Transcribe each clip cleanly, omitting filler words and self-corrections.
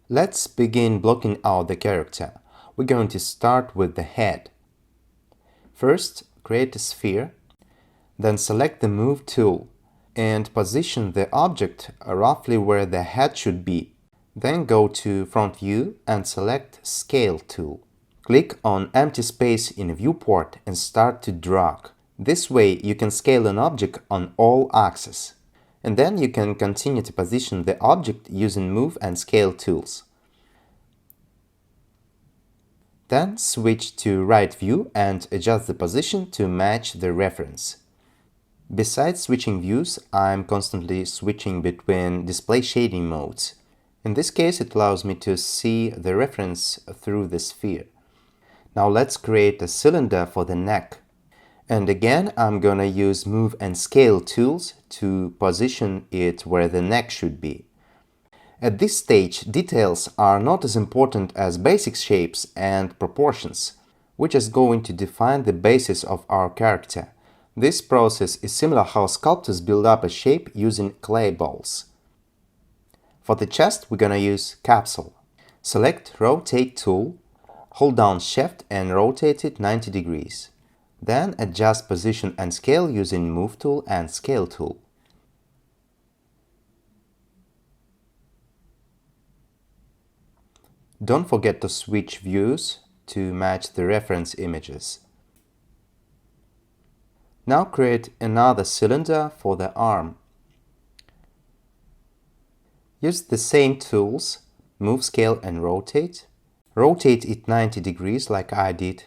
Let's begin blocking out the character. We're going to start with the head. First, create a sphere, then select the Move tool and position the object roughly where the head should be. Then go to Front View and select Scale tool. Click on empty space in viewport and start to drag. This way you can scale an object on all axes. And then you can continue to position the object using Move and Scale tools. Then switch to Right View and adjust the position to match the reference. Besides switching views, I'm constantly switching between display shading modes. In this case, it allows me to see the reference through the sphere. Now let's create a cylinder for the neck. And again, I'm gonna use Move and Scale tools to position it where the neck should be. At this stage, details are not as important as basic shapes and proportions. We're just going to define the basis of our character. This process is similar how sculptors build up a shape using clay balls. For the chest, we're gonna use capsule. Select Rotate tool, hold down Shift and rotate it 90 degrees. Then adjust position and scale using Move tool and Scale tool. Don't forget to switch views to match the reference images. Now create another cylinder for the arm. Use the same tools, Move, Scale and Rotate. Rotate it 90 degrees like I did.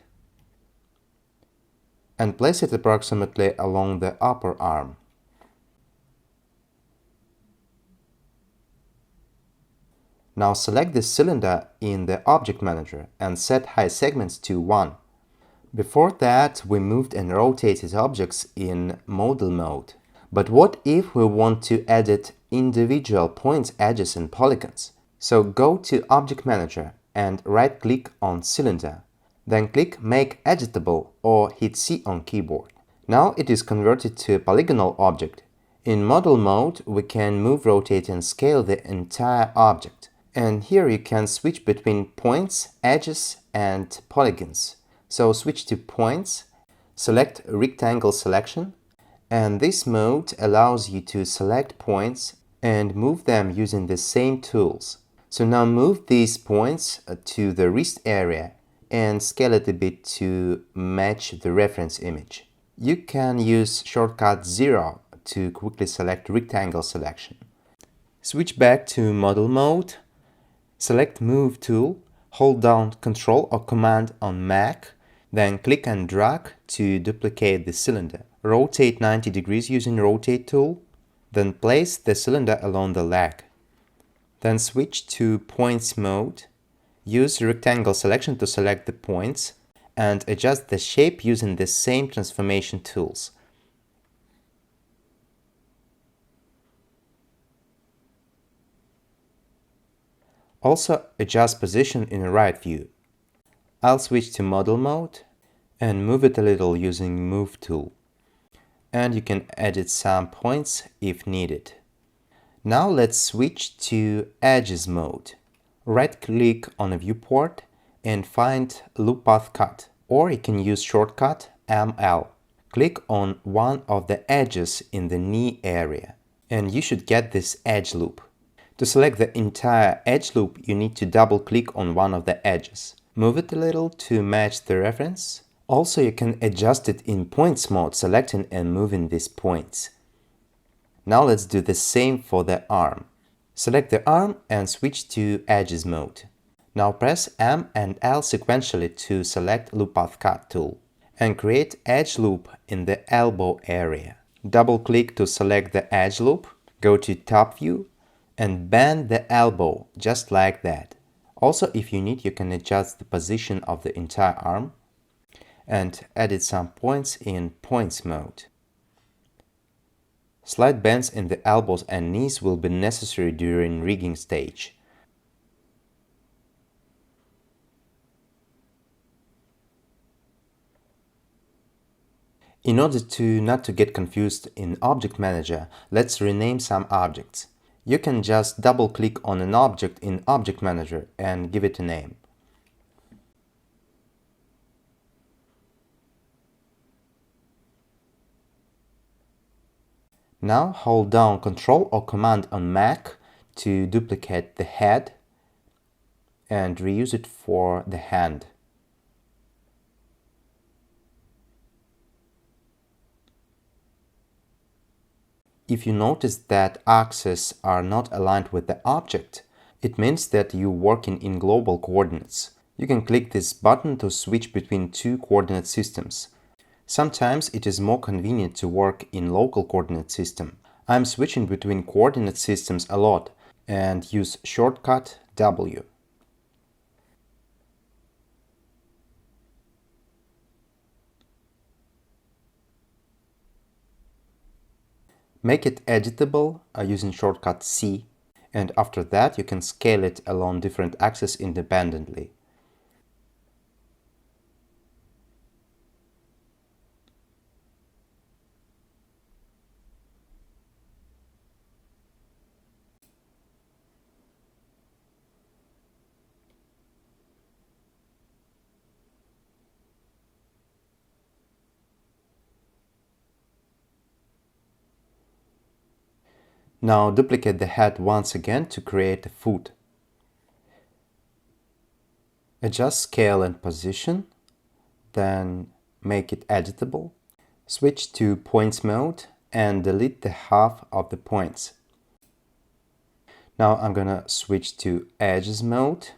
And place it approximately along the upper arm. Now select the cylinder in the Object Manager and set height segments to 1. Before that, we moved and rotated objects in Model mode. But what if we want to edit individual points, edges and polygons? So go to Object Manager and right-click on Cylinder. Then click Make Editable or hit C on keyboard. Now it is converted to a polygonal object. In Model mode, we can move, rotate and scale the entire object. And here you can switch between points, edges and polygons. So switch to points, select Rectangle Selection, and this mode allows you to select points and move them using the same tools. So now move these points to the wrist area and scale it a bit to match the reference image. You can use shortcut 0 to quickly select Rectangle Selection. Switch back to Model mode. Select Move tool, hold down Ctrl or Command on Mac, then click and drag to duplicate the cylinder. Rotate 90 degrees using Rotate tool, then place the cylinder along the leg. Then switch to Points mode. Use Rectangle Selection to select the points and adjust the shape using the same transformation tools. Also adjust position in Right View. I'll switch to Model mode and move it a little using Move tool. And you can edit some points if needed. Now let's switch to Edges mode. Right-click on a viewport and find Loop Path Cut, or you can use shortcut ML. Click on one of the edges in the knee area, and you should get this edge loop. To select the entire edge loop, you need to double-click on one of the edges. Move it a little to match the reference. Also, you can adjust it in Points mode, selecting and moving these points. Now let's do the same for the arm. Select the arm and switch to Edges mode. Now press M and L sequentially to select Loop Path Cut tool and create edge loop in the elbow area. Double-click to select the edge loop, go to Top View, and bend the elbow just like that. Also, if you need, you can adjust the position of the entire arm and edit some points in Points mode. Slight bends in the elbows and knees will be necessary during rigging stage. In order to not to get confused in Object Manager, let's rename some objects. You can just double-click on an object in Object Manager and give it a name. Now hold down Ctrl or Command on Mac to duplicate the head and reuse it for the hand. If you notice that axes are not aligned with the object, it means that you're working in global coordinates. You can click this button to switch between two coordinate systems. Sometimes it is more convenient to work in local coordinate system. I'm switching between coordinate systems a lot and use shortcut W. Make it editable using shortcut C, and after that you can scale it along different axes independently. Now duplicate the head once again to create a foot. Adjust scale and position, then make it editable. Switch to points mode and delete the half of the points. Now I'm gonna switch to edges mode.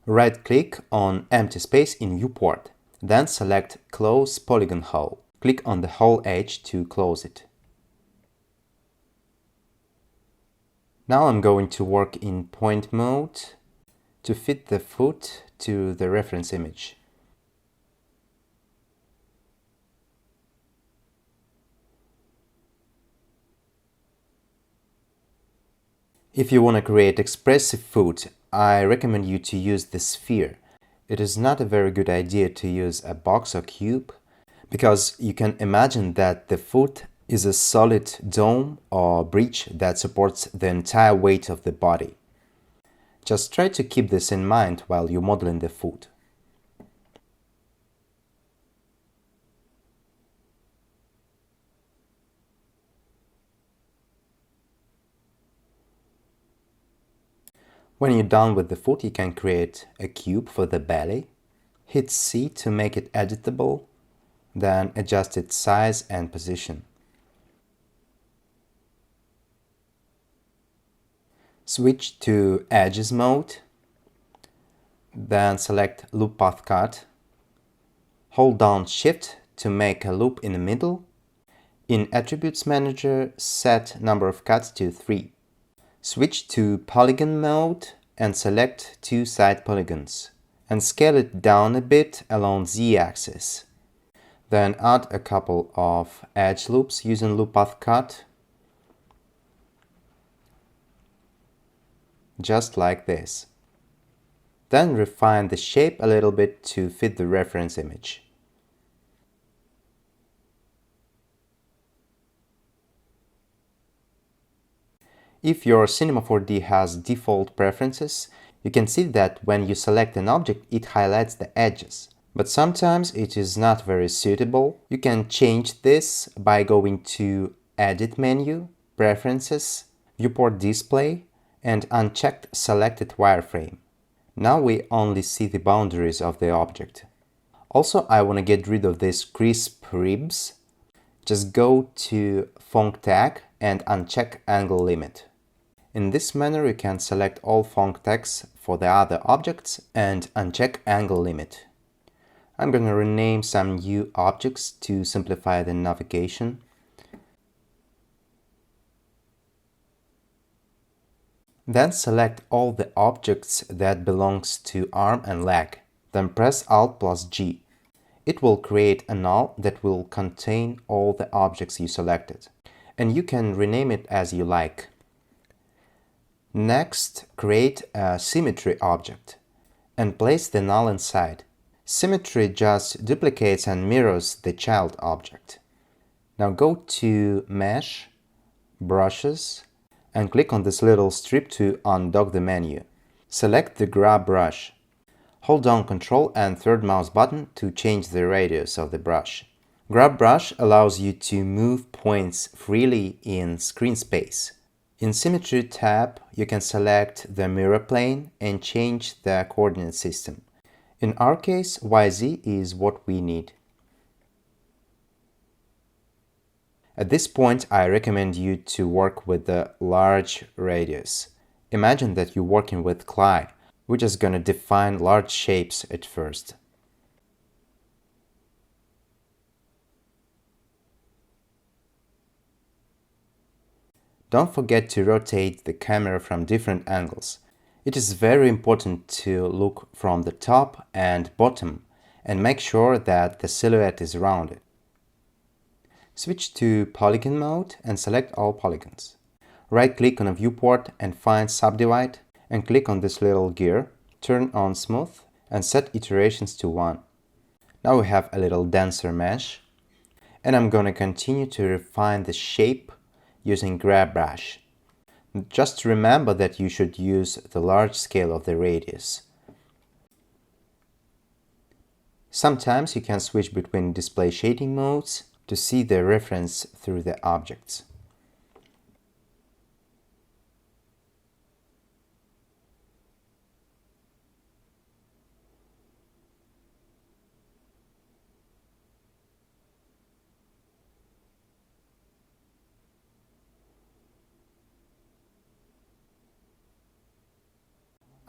Right-click on empty space in viewport, then select Close Polygon Hole. Click on the whole edge to close it. Now I'm going to work in point mode to fit the foot to the reference image. If you want to create expressive foot, I recommend you to use the sphere. It is not a very good idea to use a box or cube, because you can imagine that the foot is a solid dome or bridge that supports the entire weight of the body. Just try to keep this in mind while you're modeling the foot. When you're done with the foot, you can create a cube for the belly. Hit C to make it editable, then adjust its size and position. Switch to Edges mode, then select Loop Path Cut. Hold down Shift to make a loop in the middle. In Attributes Manager, set number of cuts to 3. Switch to Polygon mode and select 2 side polygons, and scale it down a bit along Z-axis. Then add a couple of edge loops using Loop Path Cut, just like this. Then refine the shape a little bit to fit the reference image. If your Cinema 4D has default preferences, you can see that when you select an object, it highlights the edges. But sometimes it is not very suitable. You can change this by going to Edit menu, Preferences, Viewport Display, and uncheck Selected Wireframe. Now we only see the boundaries of the object. Also, I want to get rid of these crisp ribs. Just go to Fonc tag and uncheck Angle Limit. In this manner, you can select all Fonc tags for the other objects and uncheck Angle Limit. I'm going to rename some new objects to simplify the navigation. Then select all the objects that belongs to arm and leg. Then press Alt plus G. It will create a null that will contain all the objects you selected, and you can rename it as you like. Next, create a symmetry object and place the null inside. Symmetry just duplicates and mirrors the child object. Now go to Mesh, Brushes, and click on this little strip to undock the menu. Select the grab brush. Hold down Ctrl and third mouse button to change the radius of the brush. Grab brush allows you to move points freely in screen space. In Symmetry tab, you can select the mirror plane and change the coordinate system. In our case, YZ is what we need. At this point, I recommend you to work with the large radius. Imagine that you're working with Cly. We're just gonna define large shapes at first. Don't forget to rotate the camera from different angles. It is very important to look from the top and bottom and make sure that the silhouette is rounded. Switch to Polygon mode and select all polygons. Right-click on a viewport and find Subdivide and click on this little gear, turn on Smooth and set iterations to 1. Now we have a little denser mesh, and I'm gonna continue to refine the shape using Grab Brush. Just remember that you should use the large scale of the radius. Sometimes you can switch between display shading modes to see the reference through the objects.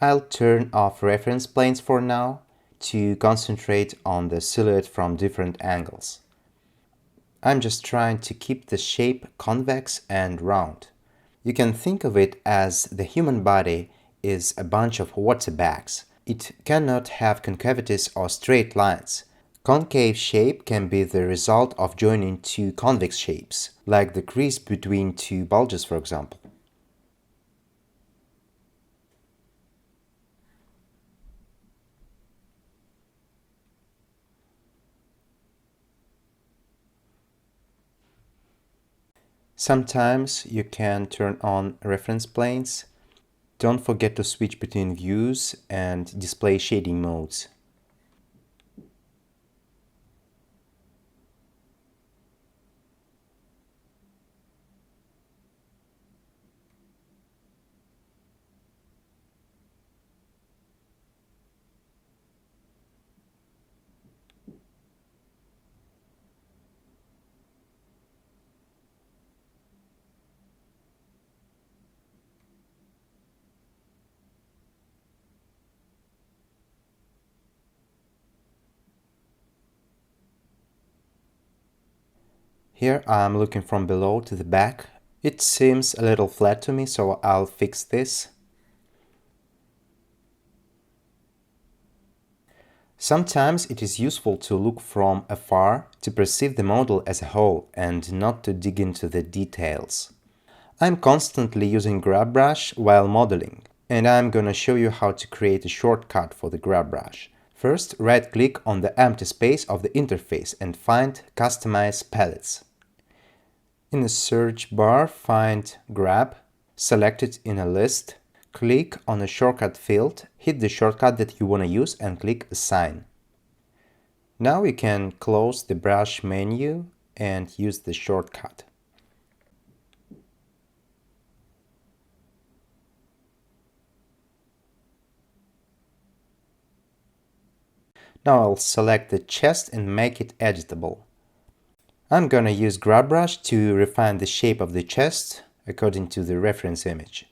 I'll turn off reference planes for now to concentrate on the silhouette from different angles. I'm just trying to keep the shape convex and round. You can think of it as the human body is a bunch of water bags. It cannot have concavities or straight lines. Concave shape can be the result of joining two convex shapes, like the crease between two bulges, for example. Sometimes you can turn on reference planes. Don't forget to switch between views and display shading modes. Here I'm looking from below to the back. It seems a little flat to me, so I'll fix this. Sometimes it is useful to look from afar to perceive the model as a whole and not to dig into the details. I'm constantly using Grab Brush while modeling, and I'm gonna show you how to create a shortcut for the Grab Brush. First, right-click on the empty space of the interface and find Customize Palettes. In the search bar, find Grab, select it in a list, click on a shortcut field, hit the shortcut that you want to use and click Assign. Now you can close the brush menu and use the shortcut. Now I'll select the chest and make it editable. I'm gonna use Grab Brush to refine the shape of the chest according to the reference image.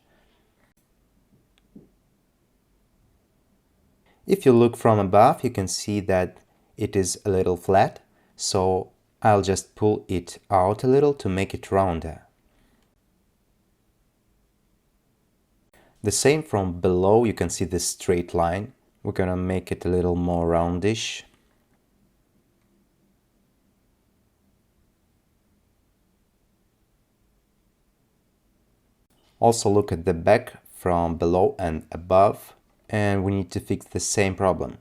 If you look from above, you can see that it is a little flat, so I'll just pull it out a little to make it rounder. The same from below, you can see this straight line. We're gonna make it a little more roundish. Also look at the back from below and above, and we need to fix the same problem.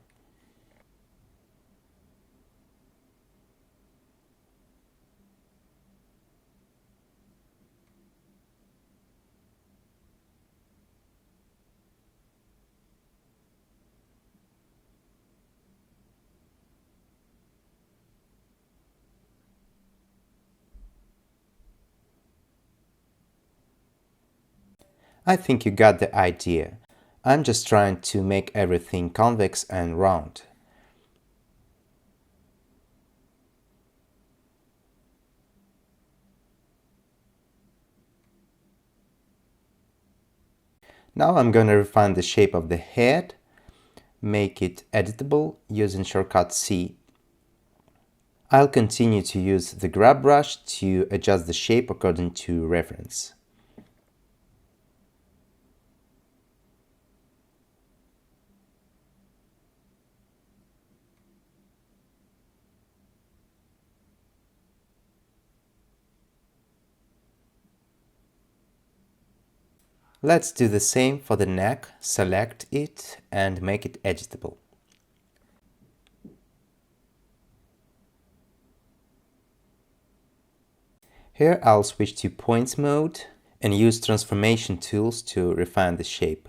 I think you got the idea. I'm just trying to make everything convex and round. Now I'm going to refine the shape of the head, make it editable using shortcut C. I'll continue to use the grab brush to adjust the shape according to reference. Let's do the same for the neck, select it and make it editable. Here I'll switch to points mode and use transformation tools to refine the shape.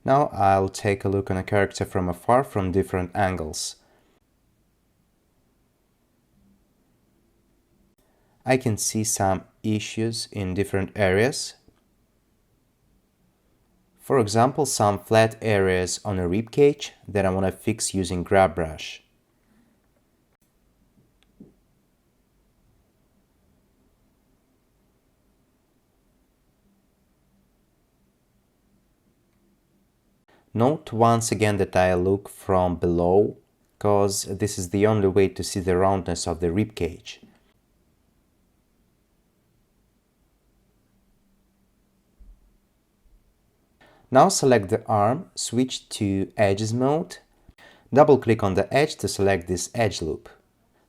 Now I'll take a look on a character from afar from different angles. I can see some issues in different areas. For example, some flat areas on a rib cage that I want to fix using grab brush. Note once again that I look from below, because this is the only way to see the roundness of the rib cage. Now select the arm, switch to Edges mode, double-click on the edge to select this edge loop.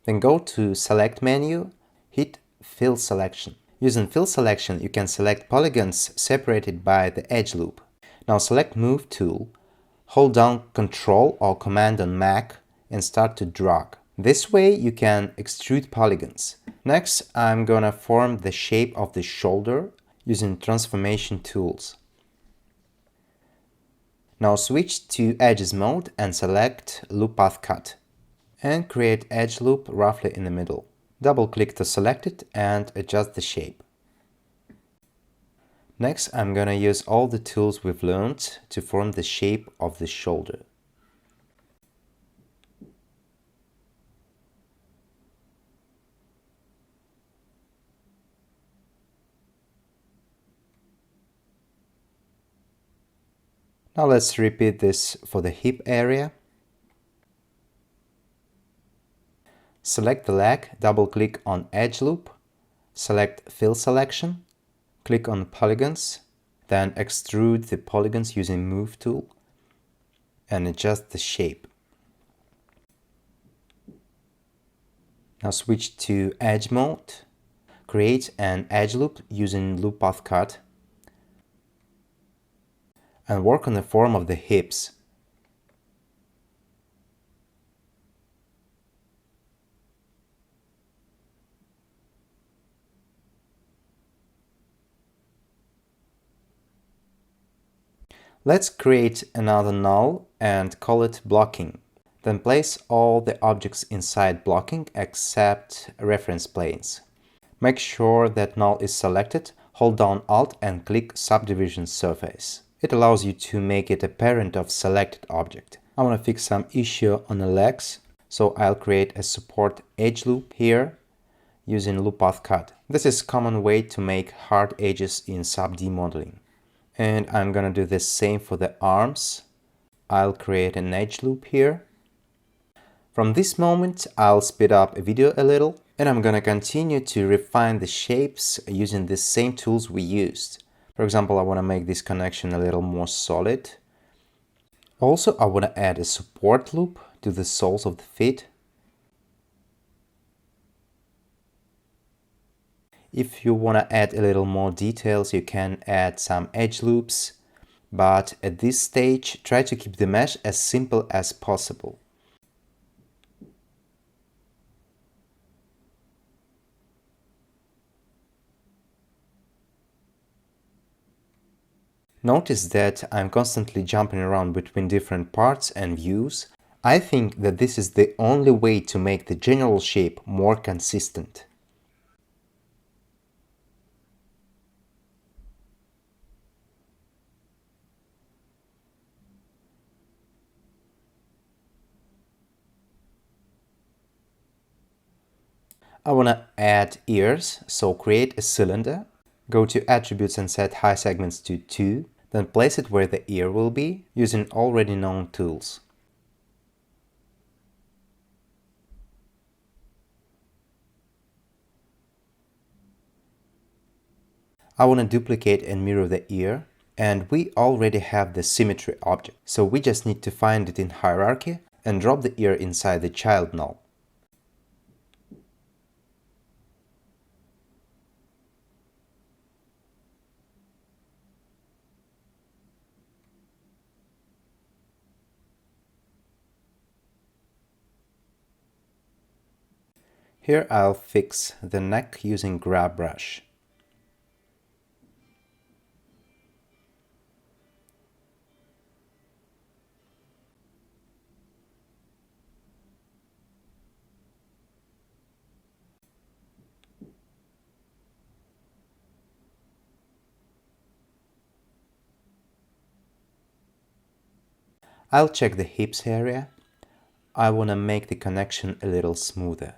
Then go to Select menu, hit Fill Selection. Using Fill Selection, you can select polygons separated by the edge loop. Now select Move tool, hold down Ctrl or Command on Mac and start to drag. This way you can extrude polygons. Next, I'm gonna form the shape of the shoulder using transformation tools. Now switch to Edges mode and select Loop Path Cut and create edge loop roughly in the middle. Double-click to select it and adjust the shape. Next, I'm gonna use all the tools we've learned to form the shape of the shoulder. Now let's repeat this for the hip area. Select the leg, double-click on Edge Loop, select Fill Selection, click on Polygons, then extrude the polygons using Move tool and adjust the shape. Now switch to Edge mode, create an edge loop using Loop Path Cut and work on the form of the hips. Let's create another null and call it blocking. Then place all the objects inside blocking except reference planes. Make sure that null is selected, hold down Alt and click Subdivision Surface. It allows you to make it a parent of selected object. I want to fix some issue on the legs, so I'll create a support edge loop here using Loop Path Cut. This is a common way to make hard edges in sub-D modeling. And I'm gonna do the same for the arms. I'll create an edge loop here. From this moment, I'll speed up the video a little, and I'm gonna continue to refine the shapes using the same tools we used. For example, I wanna make this connection a little more solid. Also, I wanna add a support loop to the soles of the feet. If you want to add a little more details, you can add some edge loops, but at this stage, try to keep the mesh as simple as possible. Notice that I'm constantly jumping around between different parts and views. I think that this is the only way to make the general shape more consistent. I want to add ears, so create a cylinder, go to Attributes and set High Segments to 2, then place it where the ear will be, using already known tools. I want to duplicate and mirror the ear, and we already have the symmetry object, so we just need to find it in hierarchy and drop the ear inside the child null. Here I'll fix the neck using Grab Brush. I'll check the hips area. I want to make the connection a little smoother.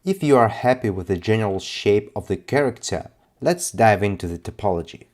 If you are happy with the general shape of the character, let's dive into the topology.